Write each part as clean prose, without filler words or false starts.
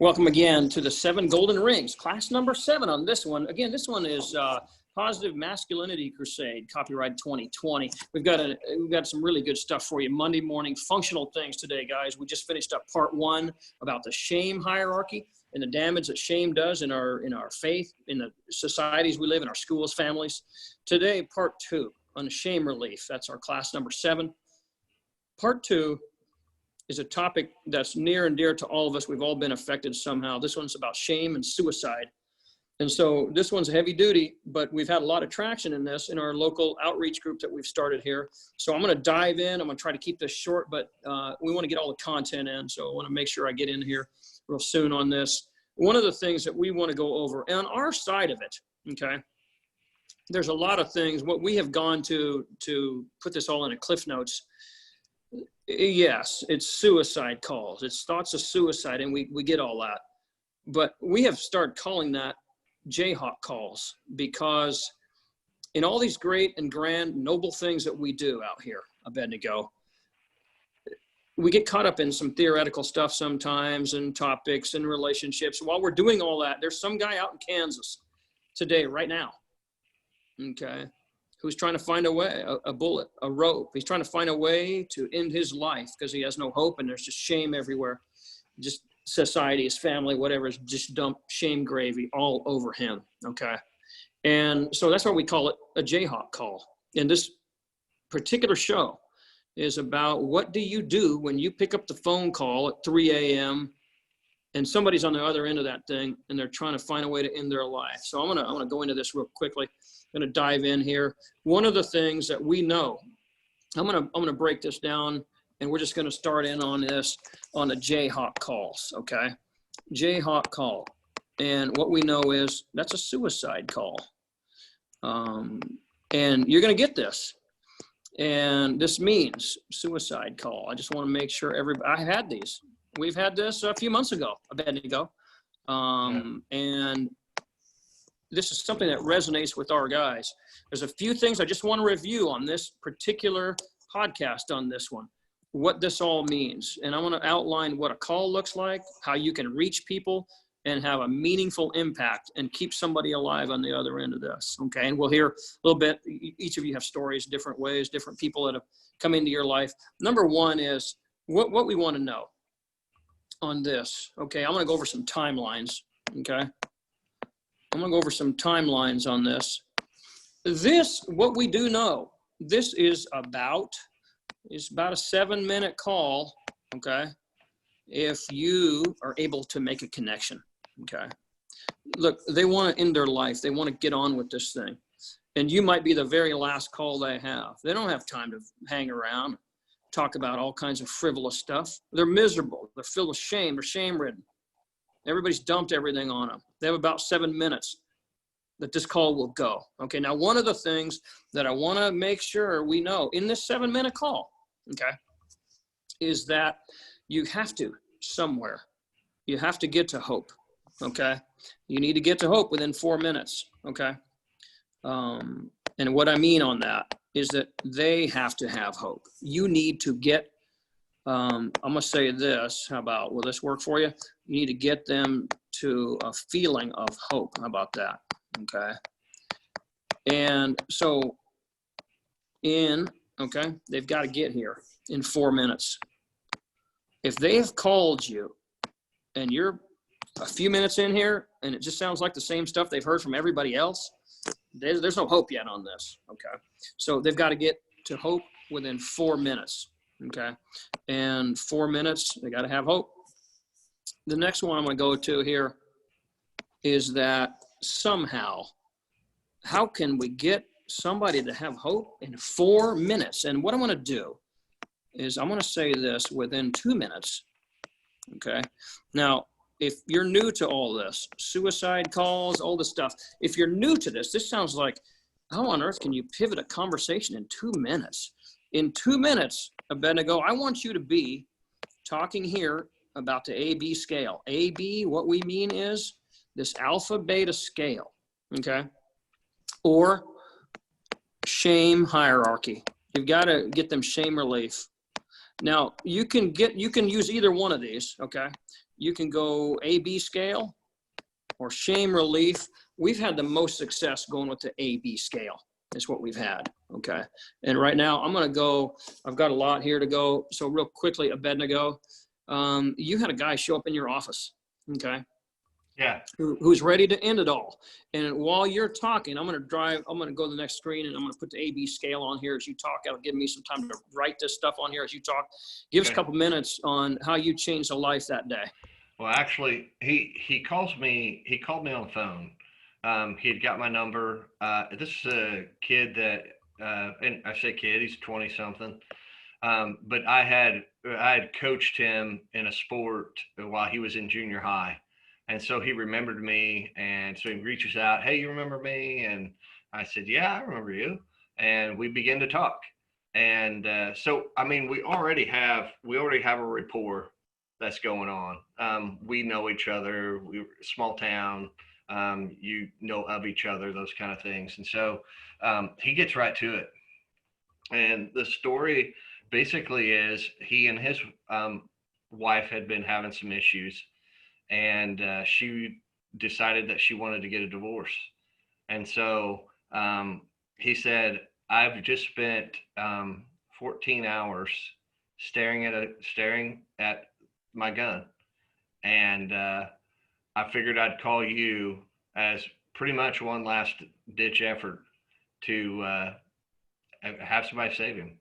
Welcome again to the 7 Golden Rings, class number 7 on this one. Again, this one is Positive Masculinity Crusade, copyright 2020. We've got some really good stuff for you. Monday morning functional things today, guys. We just finished up part 1 about the shame hierarchy and the damage that shame does in our faith, in the societies we live in, our schools, families. Today, part 2 on shame relief. That's our class number 7. Part 2 is a topic that's near and dear to all of us. We've all been affected somehow. This one's about shame and suicide. And so this one's heavy duty, but we've had a lot of traction in this in our local outreach group that we've started here. So I'm going to dive in. I'm going to try to keep this short, but we want to get all the content in. So I want to make sure I get in here real soon on this. One of the things that we want to go over, and on our side of it, okay, there's a lot of things. What we have gone to put this all in a Cliff Notes. Yes, it's suicide calls. It's thoughts of suicide, and we get all that. But we have started calling that Jayhawk calls because in all these great and grand, noble things that we do out here, Abednego, we get caught up in some theoretical stuff sometimes and topics and relationships. While we're doing all that, there's some guy out in Kansas today, right now, okay, who's trying to find a way, a bullet, a rope. He's trying to find a way to end his life because he has no hope, and there's just shame everywhere. Just society, his family, whatever, is just dump shame gravy all over him, okay? And so that's why we call it a Jayhawk call. And this particular show is about what do you do when you pick up the phone call at 3 a.m. and somebody's on the other end of that thing and they're trying to find a way to end their life. So I'm gonna go into this real quickly. I'm going to dive in here. One of the things that we know, I'm going to break this down, and we're just going to start in on this on the Jayhawk calls, okay? Jayhawk call. And what we know is that's a suicide call. And you're going to get this. And this means suicide call. I just want to make sure I had these. We've had this a few months ago, and this is something that resonates with our guys. There's a few things I just want to review on this particular podcast on this one, what this all means. And I want to outline what a call looks like, how you can reach people and have a meaningful impact and keep somebody alive on the other end of this. Okay. And we'll hear a little bit. Each of you have stories, different ways, different people that have come into your life. Number one is what we want to know on this. Okay. I'm going to go over some timelines. Okay. I'm going to go over some timelines on this. What we do know, this is about a 7-minute call, okay, if you are able to make a connection, okay. Look, they want to end their life. They want to get on with this thing. And you might be the very last call they have. They don't have time to hang around, talk about all kinds of frivolous stuff. They're miserable. They're filled with shame. They're shame-ridden. Everybody's dumped everything on them. They have about 7 minutes that this call will go. Okay, now one of the things that I want to make sure we know in this 7-minute call, okay, is that you have to somewhere. You have to get to hope, okay? You need to get to hope within 4 minutes, okay? And what I mean on that is that they have to have hope. You need to get I'm going to say this. How about, will this work for you? You need to get them to a feeling of hope. How about that? Okay. And so they've got to get here in 4 minutes. If they have called you and you're a few minutes in here and it just sounds like the same stuff they've heard from everybody else, there's no hope yet on this. Okay. So they've got to get to hope within 4 minutes. Okay. And 4 minutes, they got to have hope. The next one I'm going to go to here is that somehow, how can we get somebody to have hope in 4 minutes? And what I'm going to do is I'm going to say this within 2 minutes. Okay. Now, if you're new to all this, suicide calls, all this stuff, if you're new to this, this sounds like, how on earth can you pivot a conversation in 2 minutes? In 2 minutes, Abednego, I want you to be talking here about the AB scale. AB, what we mean is this alpha beta scale, okay? Or shame hierarchy. You've got to get them shame relief. Now, you can use either one of these, okay? you can go A-B scale or shame relief. We've had the most success going with the A-B scale. Is what we've had, okay? And right now, I'm gonna go, I've got a lot here to go. So real quickly, Abednego, you had a guy show up in your office, okay? Yeah. Who's ready to end it all. And while you're talking, I'm gonna go to the next screen and I'm gonna put the A-B scale on here as you talk. That'll give me some time to write this stuff on here as you talk. Give us a couple minutes on how you changed a life that day. Well, actually, he called me on the phone. He had got my number. This is a kid that, and I say kid, he's 20 something. But I had coached him in a sport while he was in junior high. And so he remembered me. And so he reaches out, hey, you remember me? And I said, yeah, I remember you. And we began to talk. And so, I mean, we already have a rapport that's going on. We know each other. We're a small town. You know of each other, those kind of things. And so he gets right to it. And the story basically is he and his wife had been having some issues, and she decided that she wanted to get a divorce. And so he said, I've just spent 14 hours staring at my gun. And I figured I'd call you as pretty much one last ditch effort to have somebody save him.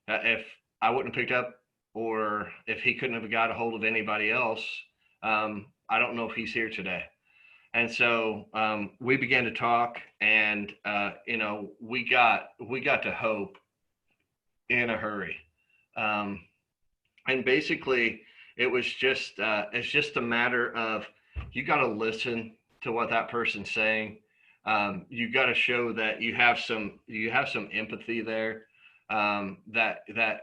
If I wouldn't have picked up, or if he couldn't have got a hold of anybody else, I don't know if he's here today. And so we began to talk, and we got to hope in a hurry. And basically, it's just a matter of, you got to listen to what that person's saying. You got to show that you have some empathy there. That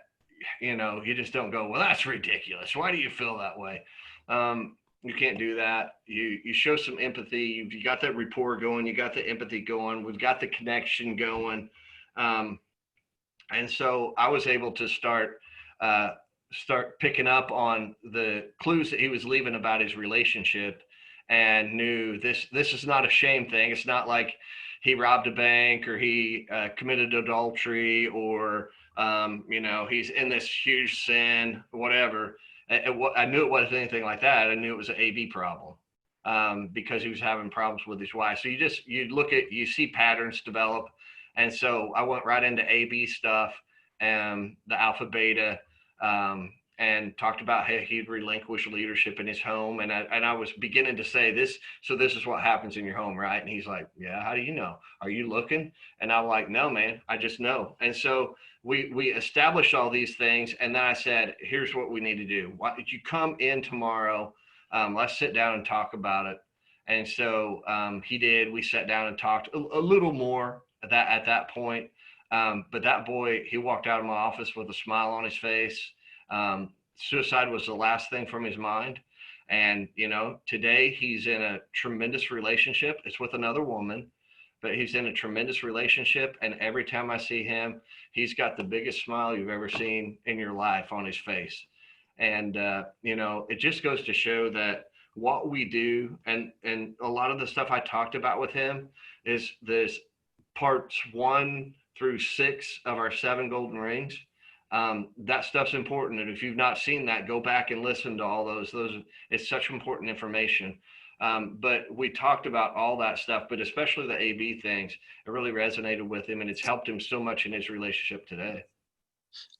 you just don't go, well, that's ridiculous. Why do you feel that way? You can't do that. You show some empathy. You got that rapport going. You got the empathy going. We've got the connection going. And so I was able to start picking up on the clues that he was leaving about his relationship, and knew this is not a shame thing. It's not like he robbed a bank, or he committed adultery, or he's in this huge sin, whatever. I knew it wasn't anything like that. I knew it was an AB problem, because he was having problems with his wife. So you see patterns develop. And so I went right into AB stuff and the alpha beta, and talked about how he'd relinquish leadership in his home. And I was beginning to say this. So this is what happens in your home, right? And he's like, yeah, how do you know? Are you looking? And I'm like, no, man, I just know. And so we established all these things. And then I said, here's what we need to do. Why did you come in tomorrow? Let's sit down and talk about it. And so he did. We sat down and talked a little more at that point. But that boy, he walked out of my office with a smile on his face. Suicide was the last thing from his mind. And, today he's in a tremendous relationship. It's with another woman, but he's in a tremendous relationship. And every time I see him, he's got the biggest smile you've ever seen in your life on his face. And, it just goes to show that what we do, and a lot of the stuff I talked about with him is this parts 1 through 6 of our 7 golden rings. That stuff's important. And if you've not seen that, go back and listen to all those, it's such important information. But we talked about all that stuff, but especially the AB things, it really resonated with him, and it's helped him so much in his relationship today.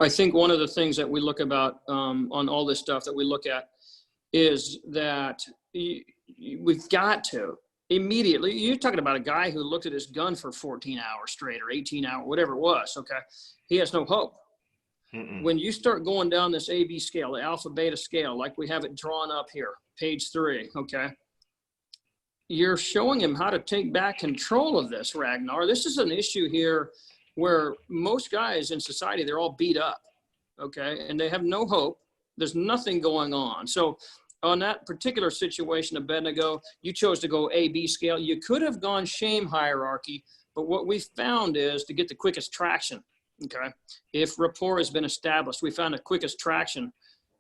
I think one of the things that we look about on all this stuff that we look at is that we've got to immediately, you're talking about a guy who looked at his gun for 14 hours straight, or 18 hours, whatever it was. Okay. He has no hope. When you start going down this AB scale, the alpha beta scale, like we have it drawn up here, page 3, okay, you're showing him how to take back control of this, Ragnar. This is an issue here where most guys in society, they're all beat up, okay, and they have no hope. There's nothing going on. So on that particular situation, Abednego, you chose to go AB scale. You could have gone shame hierarchy, but what we found is to get the quickest traction. Okay. If rapport has been established, we found the quickest traction.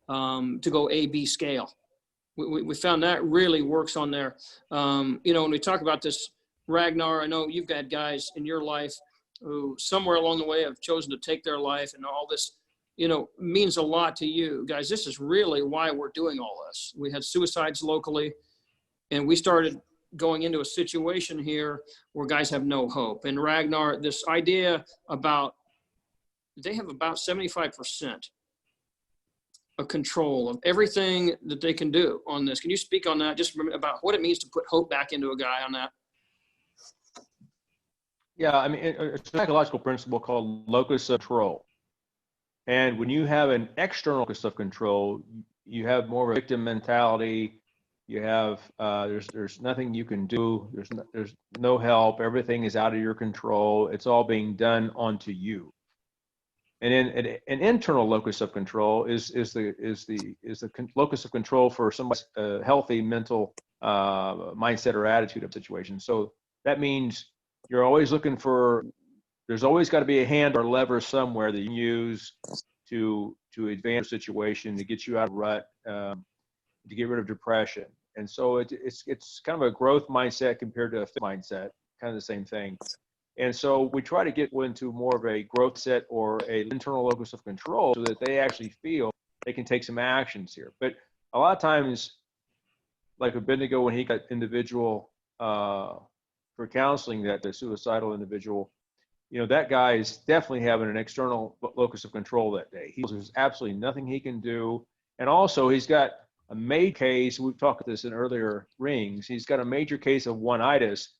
to go A-B scale. We found that really works on there. When we talk about this, Ragnar, I know you've got guys in your life who somewhere along the way have chosen to take their life, and all this, means a lot to you guys. This is really why we're doing all this. We had suicides locally, and we started going into a situation here where guys have no hope. And Ragnar, this idea about, they have about 75% of control of everything that they can do on this. Can you speak on that, just about what it means to put hope back into a guy on that? Yeah, I mean, it's a psychological principle called locus of control. And when you have an external locus of control, you have more of a victim mentality. You have, there's nothing you can do. There's no help. Everything is out of your control. It's all being done onto you. And then an internal locus of control is the locus of control for somebody's healthy mental mindset or attitude of situation. So that means you're always looking for, there's always got to be a hand or lever somewhere that you can use to advance the situation, to get you out of rut, to get rid of depression. And so it's kind of a growth mindset compared to a fixed mindset, kind of the same thing. And so we try to get into more of a growth set or an internal locus of control so that they actually feel they can take some actions here. But a lot of times, like Abednego, when he got individual for counseling, that the suicidal individual, that guy is definitely having an external locus of control that day. There's absolutely nothing he can do. And also he's got a major case, we've talked about this in earlier rings, he's got a major case of one-itis.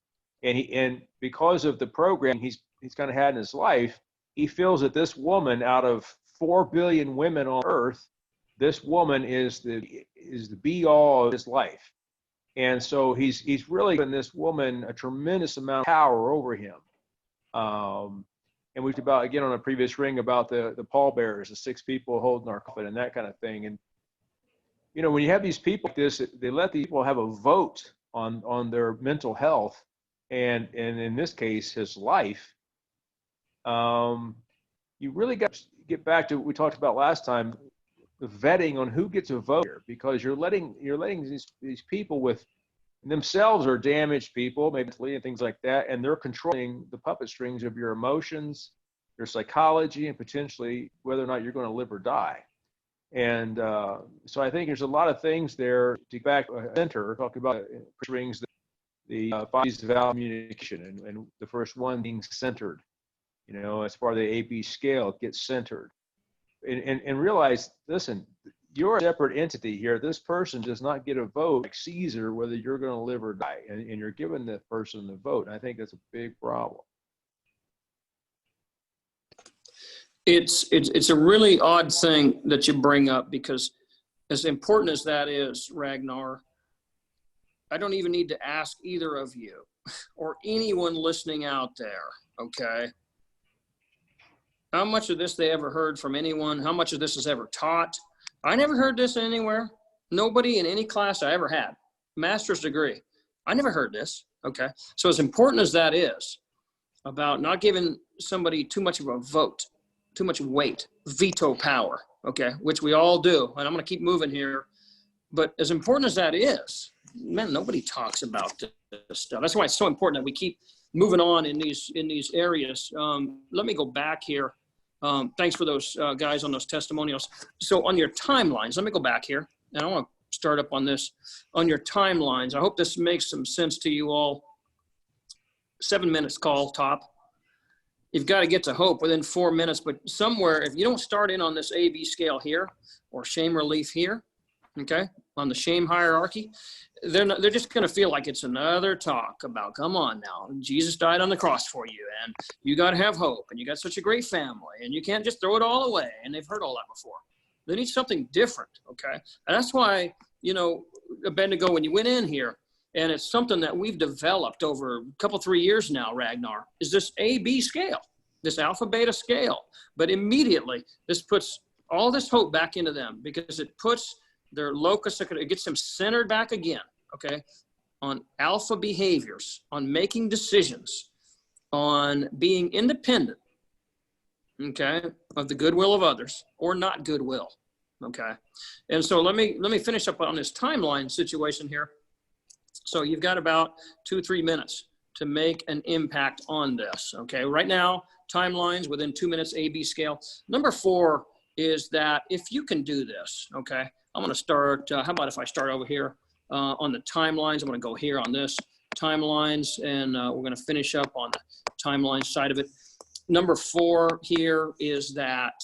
And because of the program he's kind of had in his life, he feels that this woman, out of 4 billion women on earth, this woman is the be all of his life. And so he's really given this woman a tremendous amount of power over him. And we talked about, again, on a previous ring, about the pallbearers, the 6 people holding our coffin and that kind of thing. And, when you have these people like this, they let the people have a vote on their mental health. And in this case, his life. You really got to get back to what we talked about last time, the vetting on who gets a vote here, because you're letting these people with themselves are damaged people, maybe mentally and things like that, and they're controlling the puppet strings of your emotions, your psychology, and potentially whether or not you're going to live or die. And so I think there's a lot of things there to get back center, talking about rings, the 5 C's of communication, and the first one being centered. As part of the AB scale, get centered, and realize, listen, you're a separate entity here. This person does not get a vote like Caesar, whether you're going to live or die, and you're giving the person the vote. And I think that's a big problem. It's a really odd thing that you bring up, because as important as that is, Ragnar, I don't even need to ask either of you or anyone listening out there, okay, how much of this they ever heard from anyone, how much of this is ever taught. I never heard this anywhere. Nobody in any class I ever had, master's degree, I never heard this, okay? So as important as that is, about not giving somebody too much of a vote, too much weight, veto power, okay, which we all do, and I'm going to keep moving here, but as important as that is, man, nobody talks about this stuff. That's why it's so important that we keep moving on in these areas. Let me go back here. Thanks for those guys on those testimonials. So on your timelines, let me go back here, and I want to start up on this. On your timelines, I hope this makes some sense to you all. 7 minutes call top. You've got to get to hope within 4 minutes, but somewhere, if you don't start in on this AB scale here, or shame relief here, okay, on the shame hierarchy, they're just going to feel like it's another talk about, come on now, Jesus died on the cross for you, and you got to have hope, and you got such a great family, and you can't just throw it all away. And they've heard all that before. They need something different, okay? And that's why, Abednego, when you went in here, and it's something that we've developed over a couple, 3 years now, Ragnar, is this AB scale, this alpha beta scale. But immediately, this puts all this hope back into them, because it puts their locus, it gets them centered back again, okay, on alpha behaviors, on making decisions, on being independent, okay, of the goodwill of others, or not goodwill. Okay. And so let me finish up on this timeline situation here. So you've got about 2-3 minutes to make an impact on this. Okay. Right now, timelines within 2 minutes, A/B scale. Number 4 is that if you can do this, okay, I'm going to start, how about if I start over here on the timelines? I'm going to go here on this timelines, and we're going to finish up on the timeline side of it. Number 4 here is that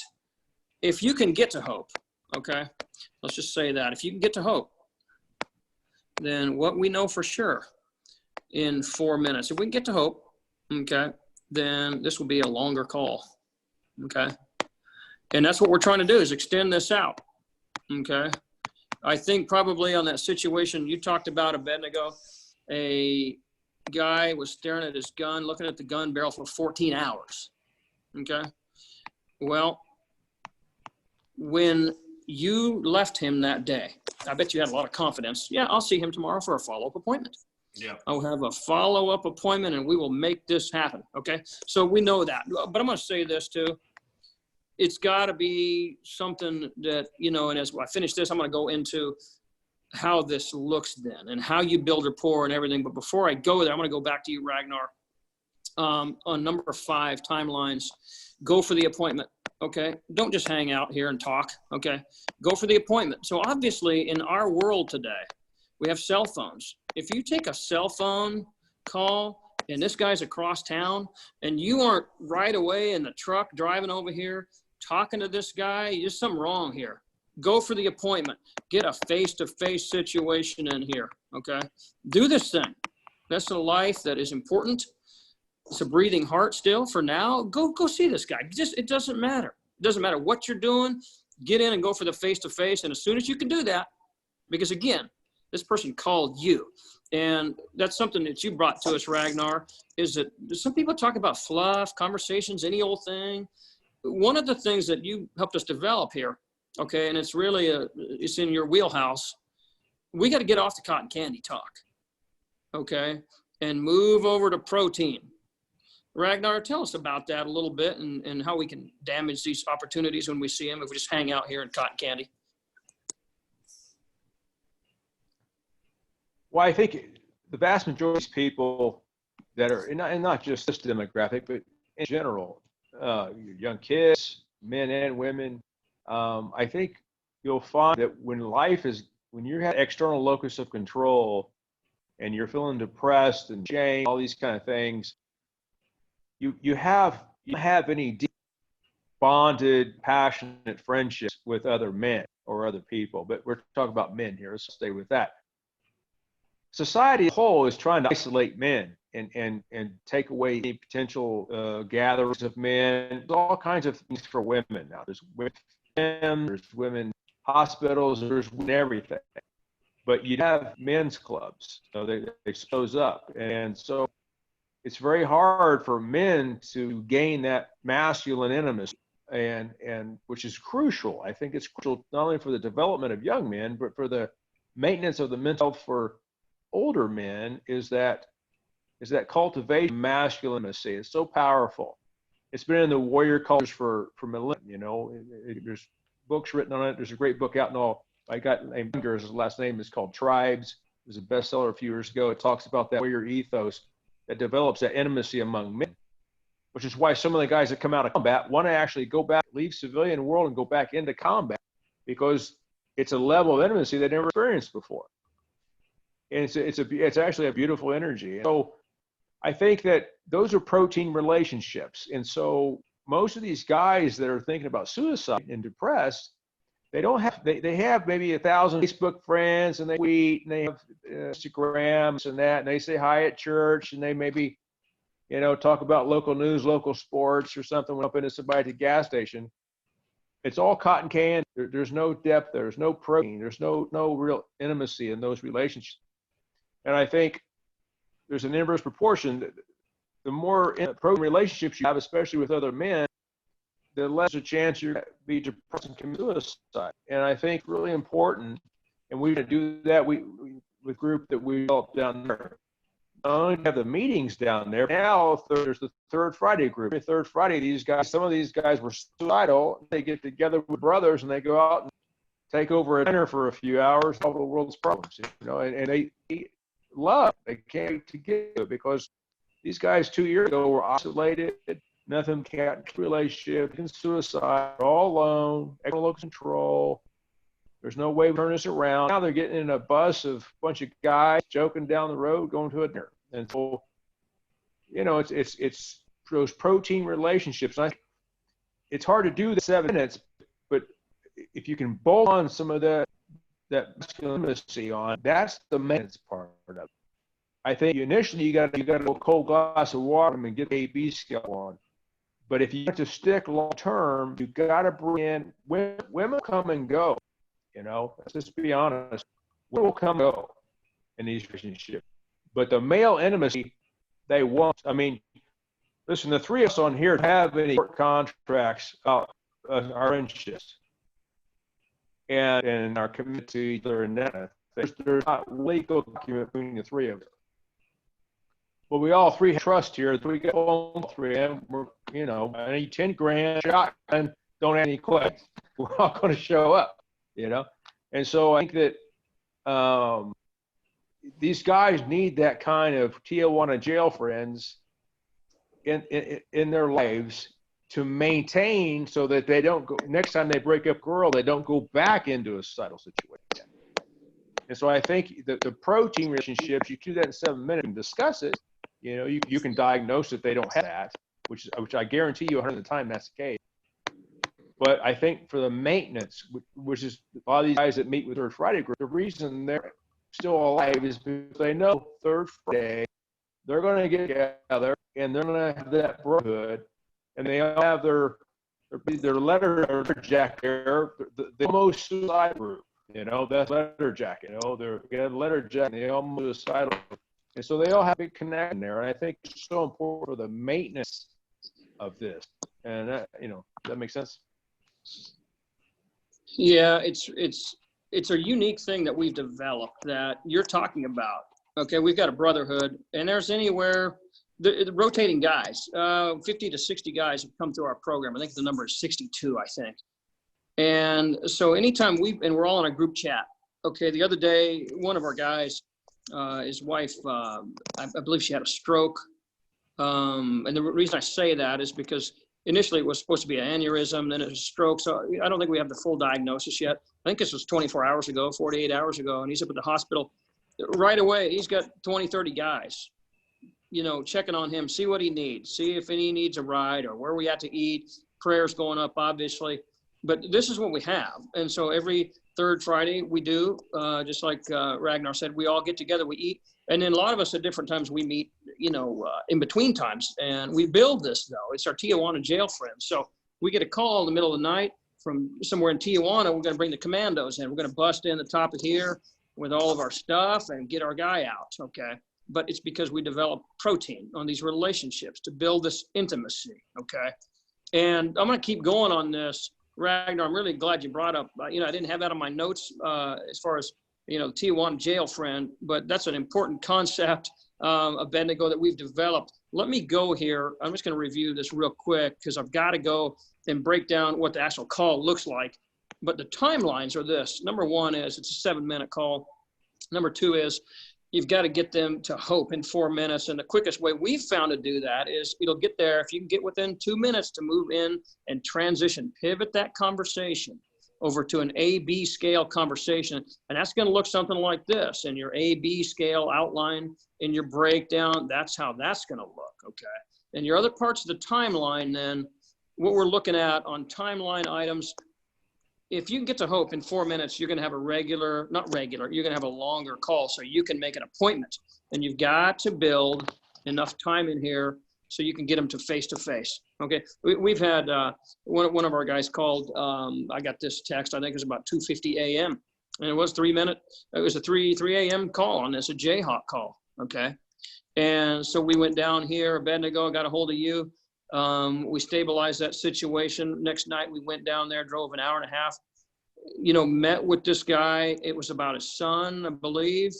if you can get to hope, okay, let's just say that if you can get to hope, then what we know for sure in 4 minutes, if we can get to hope, okay, then this will be a longer call, okay? And that's what we're trying to do, is extend this out, okay? I think probably on that situation you talked about a bit ago, a guy was staring at his gun, looking at the gun barrel for 14 hours, okay? Well, when you left him that day, I bet you had a lot of confidence. Yeah, I'll see him tomorrow for a follow-up appointment. Yeah. I'll have a follow-up appointment and we will make this happen. Okay. So we know that, but I'm going to say this too. It's got to be something that, you know, and as I finish this, I'm going to go into how this looks then and how you build rapport and everything. But before I go there, I'm going to go back to you, Ragnar, on number 5, timelines. Go for the appointment. Okay. Don't just hang out here and talk. Okay. Go for the appointment. So obviously in our world today, we have cell phones. If you take a cell phone call and this guy's across town and you aren't right away in the truck driving over here talking to this guy, there's something wrong here. Go for the appointment. Get a face-to-face situation in here. Okay. Do this thing. That's a life that is important. It's a breathing heart still for now. Go see this guy. It doesn't matter. It doesn't matter what you're doing. Get in and go for the face-to-face. And as soon as you can do that, because again, this person called you. And that's something that you brought to us, Ragnar, is that some people talk about fluff, conversations, any old thing. One of the things that you helped us develop here, okay, and it's really it's in your wheelhouse. We got to get off the cotton candy talk, okay, and move over to protein. Ragnar, tell us about that a little bit and how we can damage these opportunities when we see them if we just hang out here in cotton candy. Well, I think the vast majority of these people that are, and not just this demographic, but in general, young kids, men and women, I think you'll find that when you have external locus of control and you're feeling depressed and shame, all these kind of things, you don't have any deep bonded, passionate friendships with other men or other people. But we're talking about men here. Let's stay with that. Society as a whole is trying to isolate men and take away any potential gatherings of men. There's all kinds of things for women now. There's women hospitals, there's everything. But you have men's clubs, so they expose up. And so it's very hard for men to gain that masculine intimacy, and which is crucial. I think it's crucial not only for the development of young men, but for the maintenance of the mental health for older men, is that cultivation of masculine intimacy. It's so powerful. It's been in the warrior cultures for millennia. You know, there's books written on it. There's a great book out now. I got named Younger. His last name is called Tribes. It was a bestseller a few years ago. It talks about that warrior ethos that develops that intimacy among men, which is why some of the guys that come out of combat want to actually go back, leave civilian world and go back into combat, because it's a level of intimacy they never experienced before. And it's actually a beautiful energy. So I think that those are protein relationships. And so most of these guys that are thinking about suicide and depressed, they have maybe 1,000 Facebook friends, and they tweet, and they have Instagrams and that, and they say hi at church, and they maybe, talk about local news, local sports or something, when up into somebody at the gas station. It's all cotton candy. There's no depth, there's no protein, there's no real intimacy in those relationships. And I think there's an inverse proportion. The more protein relationships you have, especially with other men, the less a chance you're going to be depressed and commit suicide. And I think really important, and we're going to do that with group that we developed down there. Not only have the meetings down there, now there's the Third Friday group. Third Friday, some of these guys were suicidal. They get together with brothers and they go out and take over a dinner for a few hours, solve the world's problems, and they love, they can't wait to get to it, because these guys 2 years ago were isolated, nothing, can't relationship, and suicide, all alone, local control. There's no way to turn this around. Now they're getting in a bus of a bunch of guys joking down the road, going to a dinner. And so, it's those protein relationships. It's hard to do the 7 minutes, but if you can bolt on some of that masculinity on, that's the maintenance part of it. I think initially you got to go a cold glass of water and get the A/B scale on. But if you want to stick long term, you got to bring in women come and go. Let's just be honest. Women will come and go in these relationships. But the male intimacy, they want. I mean, listen, the three of us on here have any court contracts about our friendships and our commitment to each other, and that. There's not legal document between the three of us. But we all three have trust here. We got all three, and we're, I need 10 grand shot, and don't have any questions. We're all going to show up, And so I think that these guys need that kind of Tijuana jail friends in their lives to maintain, so that they don't go, next time they break up girl, they don't go back into a suicidal situation. And so I think that the protein relationships, you do that in 7 minutes and discuss it. You can diagnose if they don't have that, which I guarantee you 100% of the time that's the case. But I think for the maintenance, which is a lot of these guys that meet with Third Friday group, the reason they're still alive is because they know Third Friday they're going to get together and they're going to have that brotherhood, and they all have their letter jacket there, the almost suicide group. That's letter jacket. They're got a letter jacket. They almost suicidal. And so they all have a connection there, and I think it's so important for the maintenance of this. And that, does that make sense? Yeah, it's a unique thing that we've developed that you're talking about. Okay, we've got a brotherhood, and there's anywhere the rotating guys, 50 to 60 guys have come through our program. I think the number is 62, I think. And so anytime we're all in a group chat. Okay, the other day, one of our guys, his wife, I believe she had a stroke. And the reason I say that is because initially it was supposed to be an aneurysm, then it was a stroke. So I don't think we have the full diagnosis yet. I think this was 24 hours ago, 48 hours ago, and he's up at the hospital. Right away, he's got 20, 30 guys, checking on him, see what he needs, see if he needs a ride or where we have to eat. Prayers going up, obviously. But this is what we have. And so every third Friday we do, just like Ragnar said, we all get together, we eat. And then a lot of us at different times we meet, in between times. And we build this, though. It's our Tijuana jail friends. So we get a call in the middle of the night from somewhere in Tijuana. We're going to bring the commandos in. We're going to bust in the top of here with all of our stuff and get our guy out, okay? But it's because we develop protein on these relationships to build this intimacy, okay? And I'm going to keep going on this. Ragnar, I'm really glad you brought up, I didn't have that on my notes as far as, Tijuana jail friend, but that's an important concept, Abednego, that we've developed. Let me go here. I'm just going to review this real quick because I've got to go and break down what the actual call looks like. But the timelines are this. Number one is it's a 7-minute call. Number two is you've got to get them to hope in 4 minutes. And the quickest way we've found to do that is it'll get there if you can get within 2 minutes to move in and transition, pivot that conversation over to an A/B scale conversation. And that's going to look something like this. In your A/B scale outline, in your breakdown, that's how that's going to look, okay? And your other parts of the timeline then, what we're looking at on timeline items, if you can get to hope in 4 minutes, you're going to have you're going to have a longer call so you can make an appointment. And you've got to build enough time in here so you can get them to face, okay? We've had one of our guys called, I got this text, I think it was about 2:50 a.m. And it was 3 minute, it was a 3 a.m. call on this, a Jayhawk call, okay? And so we went down here, Abednego, got a hold of you. We stabilized that situation. Next night we went down there, drove an hour and a half, met with this guy. It was about his son, I believe.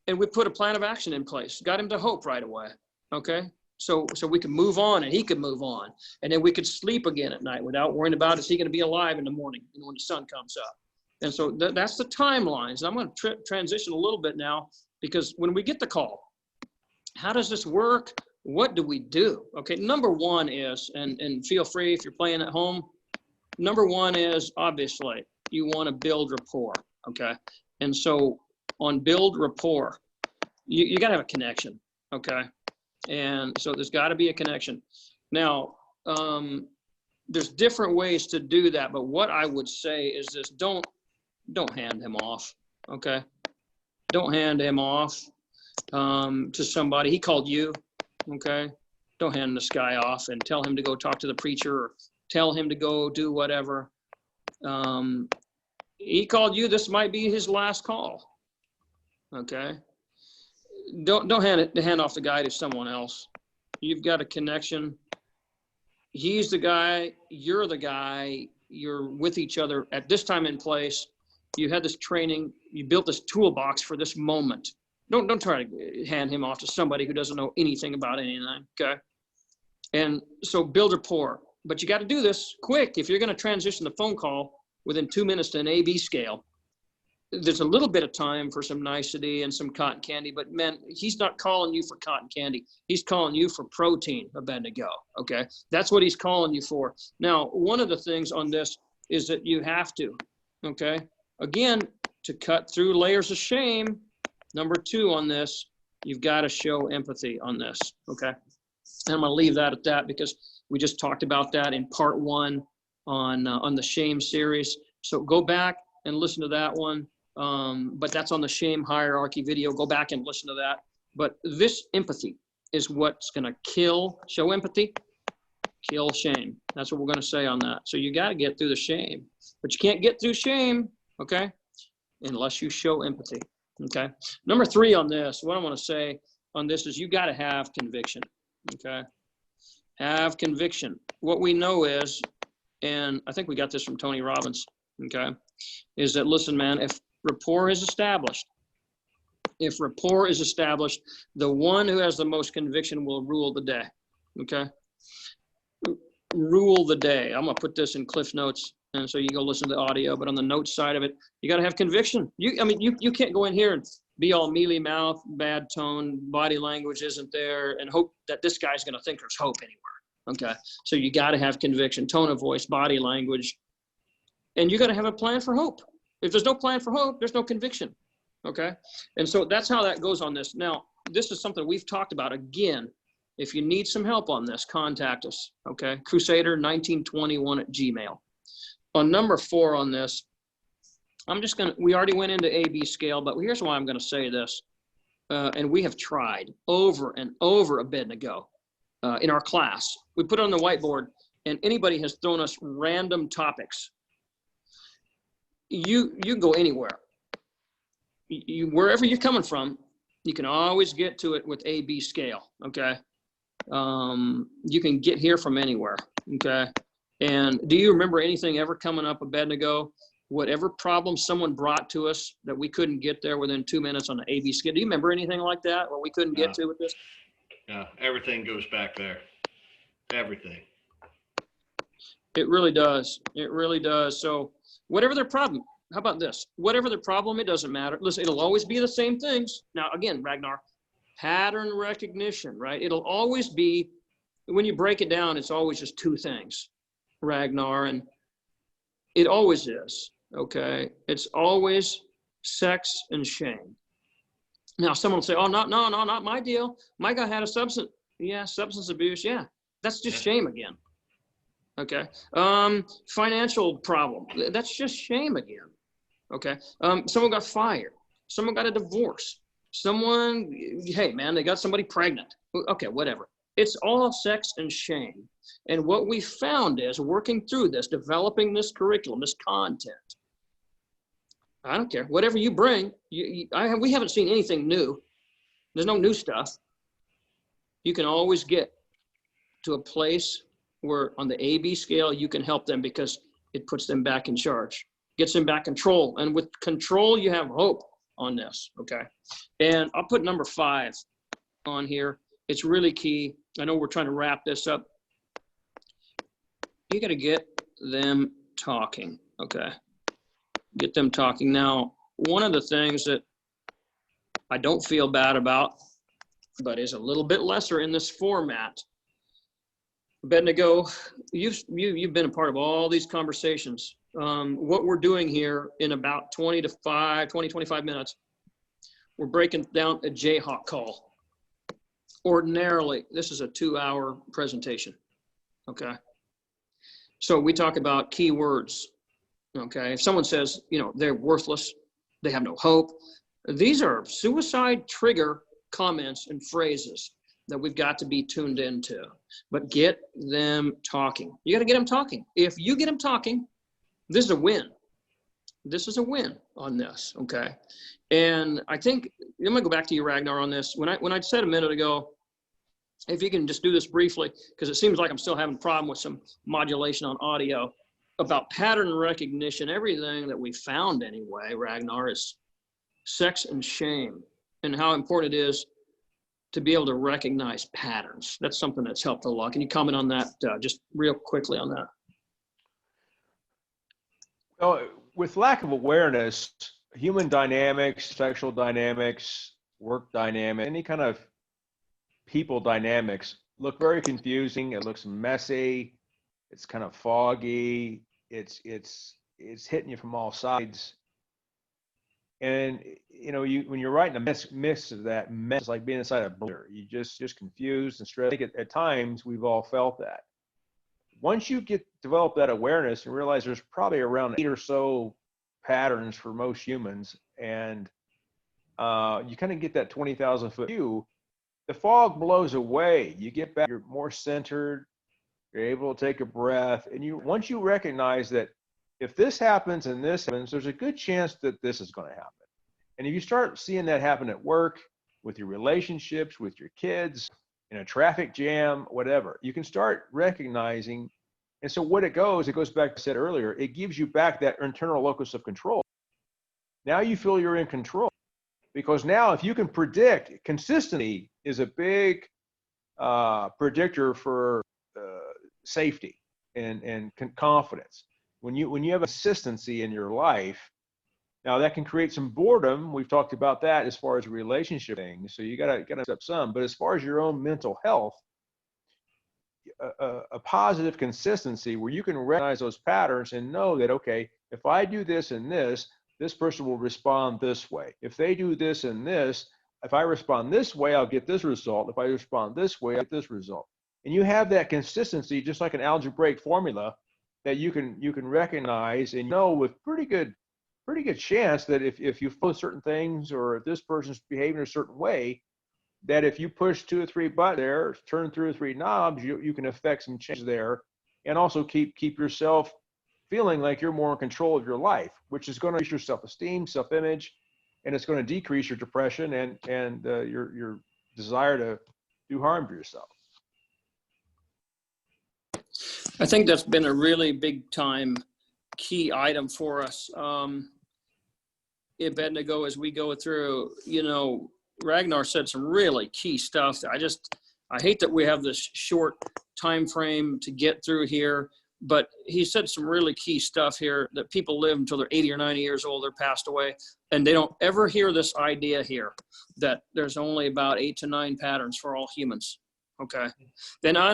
And we put a plan of action in place, got him to hope right away. Okay. So we could move on and he could move on. And then we could sleep again at night without worrying about, is he going to be alive in the morning, when the sun comes up. And so that's the timelines. I'm going to transition a little bit now, because when we get the call, how does this work? What do we do? Okay, number one is, and feel free if you're playing at home, number one is obviously you want to build rapport, okay? And so on build rapport, you got to have a connection, okay? And so there's got to be a connection. Now, there's different ways to do that, but what I would say is this: don't hand him off, okay? Don't hand him off to somebody. He called you, okay? Don't hand this guy off and tell him to go talk to the preacher or tell him to go do whatever. He called you. This might be his last call, okay? Don't hand off the guy to someone else. You've got a connection. He's the guy. You're the guy. You're with each other at this time and place. You had this training. You built this toolbox for this moment. Don't try to hand him off to somebody who doesn't know anything about anything. Okay. And so build rapport. But you got to do this quick. If you're going to transition the phone call within 2 minutes to an A/B scale, there's a little bit of time for some nicety and some cotton candy, but man, he's not calling you for cotton candy. He's calling you for protein, Abednego, okay? That's what he's calling you for. Now, one of the things on this is that you have to, okay? Again, to cut through layers of shame, number two on this, you've got to show empathy on this, okay? And I'm going to leave that at that because we just talked about that in part one on the shame series. So go back and listen to that one. But that's on the shame hierarchy video. Go back and listen to that. But this empathy is what's going to show empathy, kill shame. That's what we're going to say on that. So you got to get through the shame, but you can't get through shame, okay, unless you show empathy, okay? Number three on this, what I want to say on this is you got to have conviction, okay? Have conviction. What we know is, and I think we got this from Tony Robbins, okay, is that, listen, man, if rapport is established, the one who has the most conviction will rule the day, okay? Rule the day. I'm going to put this in Cliff Notes, and so you go listen to the audio, but on the notes side of it, you got to have conviction. You can't go in here and be all mealy mouth, bad tone, body language isn't there, and hope that this guy's going to think there's hope anywhere, okay? So you got to have conviction, tone of voice, body language, and you got to have a plan for hope. If there's no plan for hope, there's no conviction, okay? And so that's how that goes on this. Now, this is something we've talked about. Again, if you need some help on this, contact us, okay? Crusader1921@gmail. On number 4 on this, we already went into A/B scale, but here's why I'm going to say this. And we have tried over and over Abednego in our class. We put it on the whiteboard, and anybody has thrown us random topics. You go anywhere. Wherever you're coming from, you can always get to it with A/B scale, okay? You can get here from anywhere, okay? And do you remember anything ever coming up, Abednego? Whatever problem someone brought to us that we couldn't get there within 2 minutes on the A/B scale. Do you remember anything like that where we couldn't get to with this? Yeah, everything goes back there. Everything. It really does. It really does. So whatever their problem, how about this? Whatever their problem, it doesn't matter. Listen, it'll always be the same things. Now, again, Ragnar, pattern recognition, right? It'll always be, when you break it down, it's always just 2 things, Ragnar, and it always is, okay? It's always sex and shame. Now, someone will say, oh, not my deal. My guy had a substance abuse. Yeah, that's just shame again. Okay. Financial problem. That's just shame again. Okay. Someone got fired. Someone got a divorce. Hey man, they got somebody pregnant. Okay, whatever. It's all sex and shame. And what we found is, working through this, developing this curriculum, this content, I don't care. Whatever you bring, we haven't seen anything new. There's no new stuff. You can always get to a place where on the A/B scale, you can help them because it puts them back in charge, gets them back control. And with control, you have hope on this, okay? And I'll put number 5 on here. It's really key. I know we're trying to wrap this up. You got to get them talking, okay? Get them talking. Now, one of the things that I don't feel bad about, but is a little bit lesser in this format, Abednego, you've been a part of all these conversations. What we're doing here in about 25 minutes, we're breaking down a Jayhawk call. Ordinarily, this is a 2-hour presentation, okay? So we talk about keywords, okay? If someone says, you know, they're worthless, they have no hope, these are suicide trigger comments and phrases that we've got to be tuned into. But get them talking. You got to get them talking. If you get them talking, this is a win. This is a win on this, okay? And I think, I'm going to go back to you, Ragnar, on this. When I said a minute ago, if you can just do this briefly, because it seems like I'm still having a problem with some modulation on audio, about pattern recognition, everything that we found anyway, Ragnar, is sex and shame, and how important it is to be able to recognize patterns. That's something that's helped a lot. Can you comment on that just real quickly on that? Well, with lack of awareness, human dynamics, sexual dynamics, work dynamics, any kind of people dynamics look very confusing. It looks messy. It's kind of foggy. It's hitting you from all sides. And you know, when you're right in the midst of that mess, it's like being inside a blender. You just confused and stressed. I think at times we've all felt that. Once you develop that awareness and realize there's probably around 8 or so patterns for most humans, and you kind of get that 20,000 foot view, the fog blows away. You get back, you're more centered, you're able to take a breath, and once you recognize that if this happens and this happens, there's a good chance that this is going to happen. And if you start seeing that happen at work, with your relationships, with your kids, in a traffic jam, whatever, you can start recognizing. And so what it goes back to what I said earlier, it gives you back that internal locus of control. Now you feel you're in control, because now if you can predict, consistency is a big predictor for safety and confidence. When you have consistency in your life, now that can create some boredom. We've talked about that as far as relationship things. So you gotta up some. But as far as your own mental health, a positive consistency where you can recognize those patterns and know that, okay, if I do this and this person will respond this way. If they do this and this, if I respond this way, I'll get this result. If I respond this way, I get this result. And you have that consistency, just like an algebraic formula, that you can recognize and know with pretty good chance that if you follow certain things, or if this person's behaving a certain way, that if you push 2 or 3 buttons there, turn 2 or 3 knobs, you can affect some change there, and also keep yourself feeling like you're more in control of your life, which is going to increase your self-esteem, self-image, and it's going to decrease your depression and your desire to do harm to yourself. I think that's been a really big time key item for us. Abednego, as we go through, you know, Ragnar said some really key stuff. I hate that we have this short time frame to get through here, but he said some really key stuff here that people live until they're 80 or 90 years old, they're passed away, and they don't ever hear this idea here that there's only about 8 to 9 patterns for all humans. Okay. Then I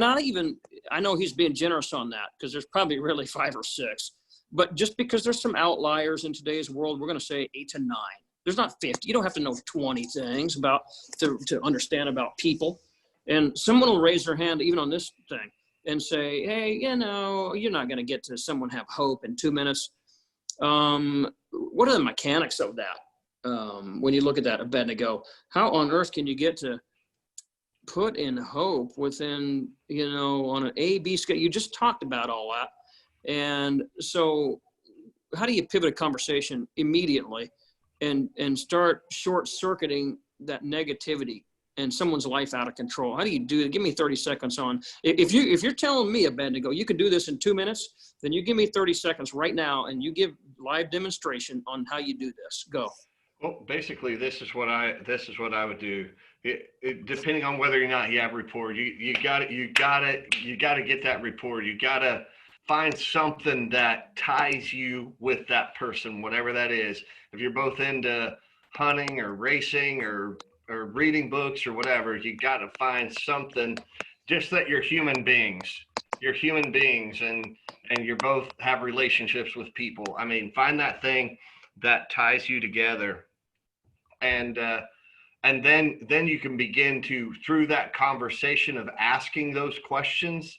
know he's being generous on that, because there's probably really 5 or 6, but just because there's some outliers in today's world, we're going to say 8 to 9. There's not 50. You don't have to know 20 things to understand about people. And someone will raise their hand even on this thing and say, hey, you know, you're not going to get to someone have hope in 2 minutes. What are the mechanics of that? When you look at that, Abednego, how on earth can you get to put in hope within, you know, on an A-B scale? You just talked about all that. And so how do you pivot a conversation immediately and start short-circuiting that negativity and someone's life out of control? How do you do it? Give me 30 seconds on, if you're telling me, Abednego, you can do this in 2 minutes, then you give me 30 seconds right now and you give live demonstration on how you do this. Go. Well, basically, this is what I would do. Depending on whether or not you have rapport, you got to get that rapport. You got to find something that ties you with that person, whatever that is. If you're both into hunting or racing or reading books or whatever, you got to find something. Just that you're human beings. You're human beings, and you both have relationships with people. I mean, find that thing that ties you together, and then you can begin to, through that conversation of asking those questions,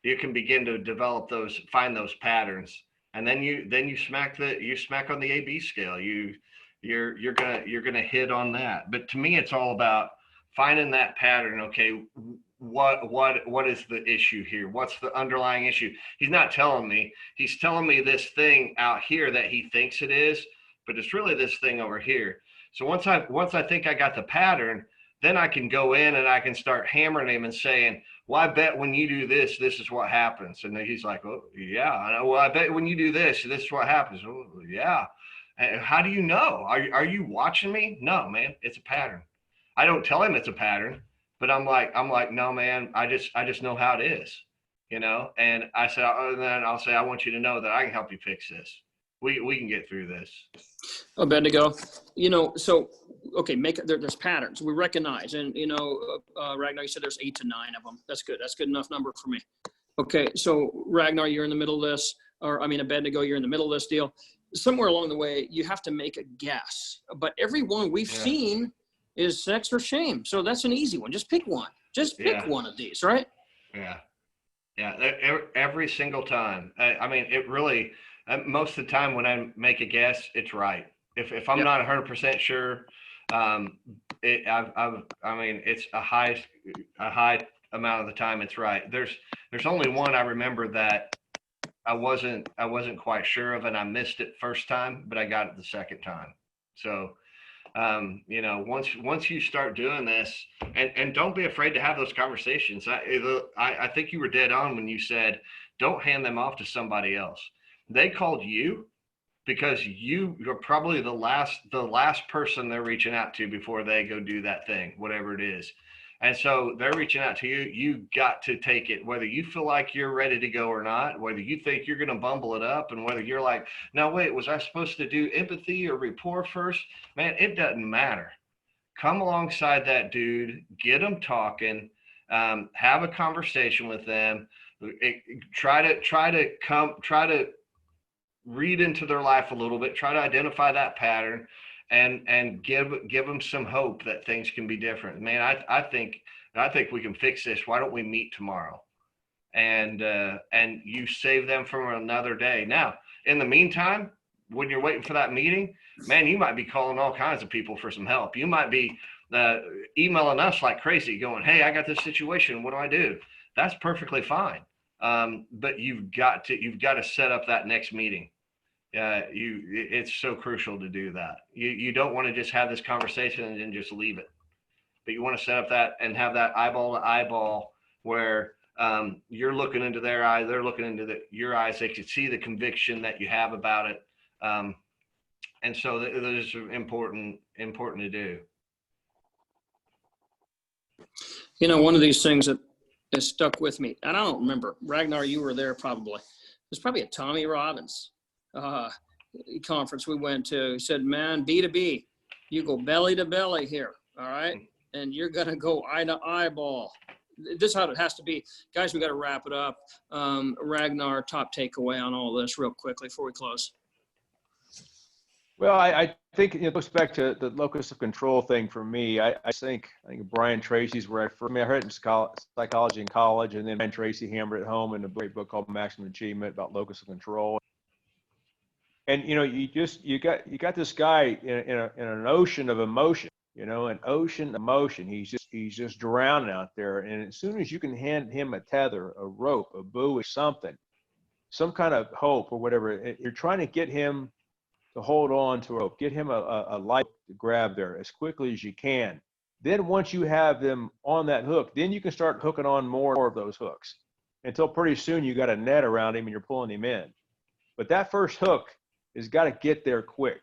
you can begin to develop those, find those patterns, and then you smack on the AB scale. You're gonna hit on that. But to me, it's all about finding that pattern. Okay, what is the issue here? What's the underlying issue? He's not telling me. He's telling me this thing out here that he thinks it is, but it's really this thing over here. So once I think I got the pattern, then I can go in and I can start hammering him and saying, well, I bet when you do this, this is what happens. And then he's like, oh, yeah. I know. Well, I bet when you do this, this is what happens. Oh, yeah. And how do you know? Are you watching me? No, man, it's a pattern. I don't tell him it's a pattern, but I'm like, no, man, I just know how it is, you know? And I said, and then I'll say, I want you to know that I can help you fix this. We can get through this. Oh, Bendigo, you know, so, okay, there's patterns we recognize. And, you know, Ragnar, you said there's 8 to 9 of them. That's good. That's good enough number for me. Okay. So Ragnar, you're in the middle of this, or I mean, Bendigo, you're in the middle of this deal. Somewhere along the way, you have to make a guess, but every one we've seen is sex or shame. So that's an easy one. Just pick one. Just pick one of these, right? Yeah. Yeah. Every single time. I mean, it really, most of the time when I make a guess, it's right. If I'm not 100% sure, I mean, it's a high amount of the time it's right. There's only one I remember that I wasn't quite sure of, and I missed it first time, but I got it the second time. So, you know, once you start doing this, and don't be afraid to have those conversations. I think you were dead on when you said, don't hand them off to somebody else. They called you because you're probably the last person they're reaching out to before they go do that thing, whatever it is. And so they're reaching out to you. You got to take it, whether you feel like you're ready to go or not, whether you think you're going to bumble it up, and whether you're like, no, wait, was I supposed to do empathy or rapport first? Man, it doesn't matter. Come alongside that dude, get them talking, have a conversation with them. Try to read into their life a little bit, try to identify that pattern, and give them some hope that things can be different. Man, I think we can fix this. Why don't we meet tomorrow? And you save them from another day. Now, in the meantime, when you're waiting for that meeting, man, you might be calling all kinds of people for some help. You might be emailing us like crazy going, hey, I got this situation. What do I do? That's perfectly fine. But you've got to set up that next meeting. It's so crucial to do that. You don't want to just have this conversation and then just leave it, but you want to set up that and have that eyeball to eyeball where you're looking into their eyes, they're looking into your eyes. They can see the conviction that you have about it, and so that is important to do. You know, one of these things that has stuck with me, and I don't remember, Ragnar, you were there probably. It's probably a Tommy Robbins conference we went to. He said, man, B2B, you go belly to belly here, all right? And you're going to go eye to eyeball. This is how it has to be. Guys, we got to wrap it up. Ragnar, top takeaway on all this real quickly before we close. Well, I think it goes back to the locus of control thing for me. I think Brian Tracy's where I heard it in psychology in college, and then Brian Tracy hammered it home in a great book called Maximum Achievement about locus of control. And you know, you got this guy in an ocean of emotion, you know, an ocean of emotion. He's just drowning out there. And as soon as you can hand him a tether, a rope, a buoy, something, some kind of hope or whatever, you're trying to get him to hold on to a rope, get him a light to grab there as quickly as you can. Then once you have them on that hook, then you can start hooking on more of those hooks until pretty soon you got a net around him and you're pulling him in. But that first hook has got to get there quick.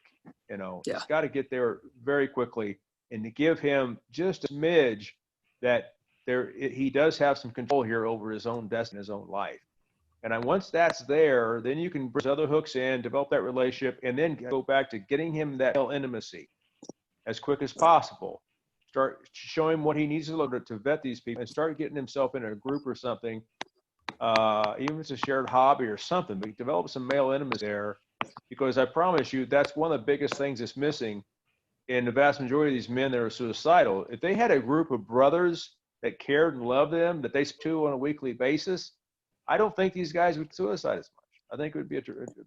Yeah. Yeah. He's got to get there very quickly, and to give him just a smidge that he does have some control here over his own destiny, his own life. And once that's there, then you can bring other hooks in, develop that relationship, and then go back to getting him that male intimacy as quick as possible. Start showing him what he needs to vet these people, and start getting himself in a group or something, even if it's a shared hobby or something, but develop some male intimacy there, because I promise you, that's one of the biggest things that's missing in the vast majority of these men that are suicidal. If they had a group of brothers that cared and loved them, that they spoke to on a weekly basis, I don't think these guys would suicide as much. I think it would be a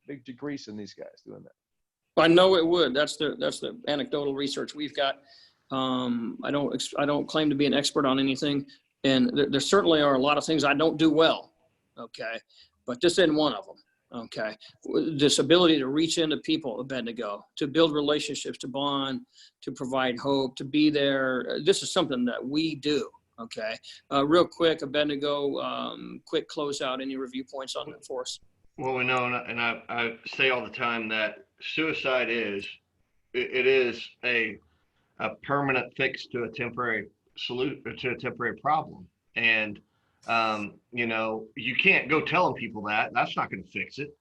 big decrease in these guys doing that. I know it would. That's the anecdotal research we've got. I don't claim to be an expert on anything, and there certainly are a lot of things I don't do well. Okay, but this isn't one of them. Okay, this ability to reach into people, Abednego, to build relationships, to bond, to provide hope, to be there. This is something that we do. Okay, real quick, Abednego, quick closeout. Any review points on that for us? Well, we know, and I say all the time that suicide is a permanent fix to a temporary solution, to a temporary problem. And you can't go telling people that. That's not going to fix it.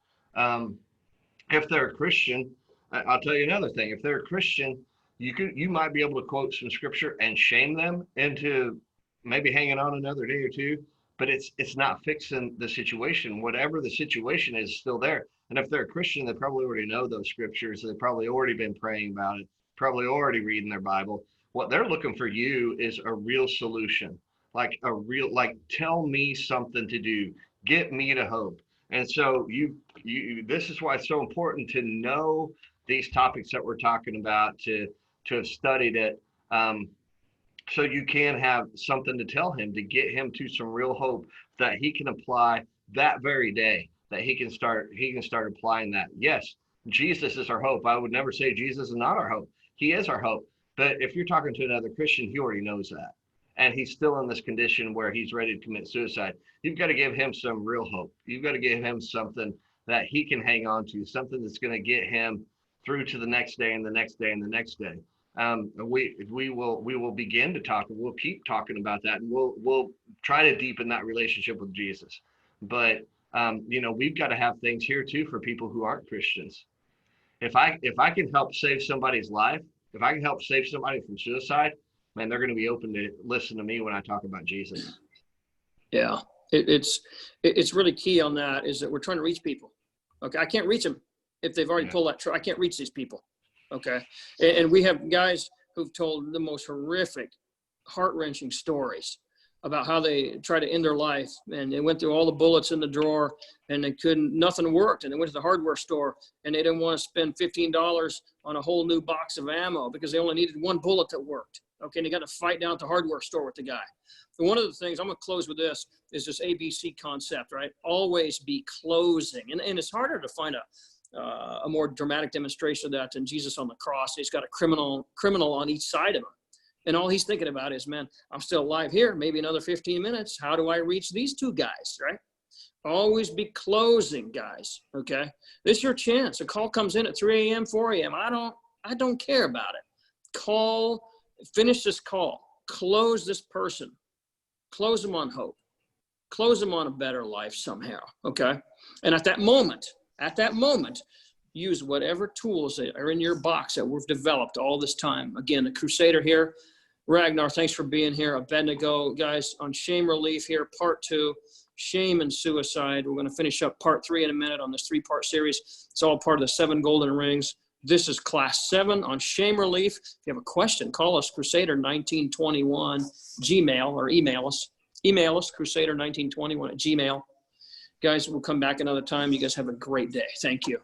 If they're a Christian, I'll tell you another thing. If they're a Christian, you might be able to quote some scripture and shame them into maybe hanging on another day or two, but it's not fixing the situation. Whatever the situation is still there. And if they're a Christian, they probably already know those scriptures. They've probably already been praying about it, probably already reading their Bible. What they're looking for you is a real solution, like tell me something to do, get me to hope. And so this is why it's so important to know these topics that we're talking about, to have studied it, so you can have something to tell him, to get him to some real hope that he can apply that very day, that he can start applying that. Yes, Jesus is our hope. I would never say Jesus is not our hope. He is our hope. But if you're talking to another Christian, he already knows that. And he's still in this condition where he's ready to commit suicide. You've got to give him some real hope. You've got to give him something that he can hang on to, something that's going to get him through to the next day and the next day and the next day. We will begin to talk, and we'll keep talking about that, and we'll try to deepen that relationship with Jesus. But we've got to have things here too for people who aren't Christians. If I can help save somebody's life, if I can help save somebody from suicide, man, they're going to be open to listen to me when I talk about Jesus. Yeah, it's really key on that, is that we're trying to reach people. Okay, I can't reach them if they've already pulled that. I can't reach these people. Okay, and we have guys who've told the most horrific, heart-wrenching stories about how they tried to end their life, and they went through all the bullets in the drawer, and nothing worked, and they went to the hardware store, and they didn't want to spend $15 on a whole new box of ammo because they only needed one bullet that worked. Okay, and they got to fight down at the hardware store with the guy. And one of the things, I'm going to close with this, is this ABC concept, right? Always be closing, and it's harder to find a more dramatic demonstration of that than Jesus on the cross. He's got a criminal on each side of him. And all he's thinking about is, man, I'm still alive here, maybe another 15 minutes. How do I reach these two guys, right? Always be closing, guys, okay? This is your chance. A call comes in at 3 a.m., 4 a.m. I don't care about it. Call, finish this call. Close this person. Close them on hope. Close them on a better life somehow, okay? And at that moment, use whatever tools that are in your box that we've developed all this time. Again, the Crusader here. Ragnar, thanks for being here. Abednego, guys, on shame relief here, part 2, shame and suicide. We're going to finish up part 3 in a minute on this 3-part series. It's all part of the 7 golden rings. This is class 7 on shame relief. If you have a question, call us, Crusader1921, Gmail, or email us. Email us, Crusader1921 at Gmail. Guys, we'll come back another time. You guys have a great day. Thank you.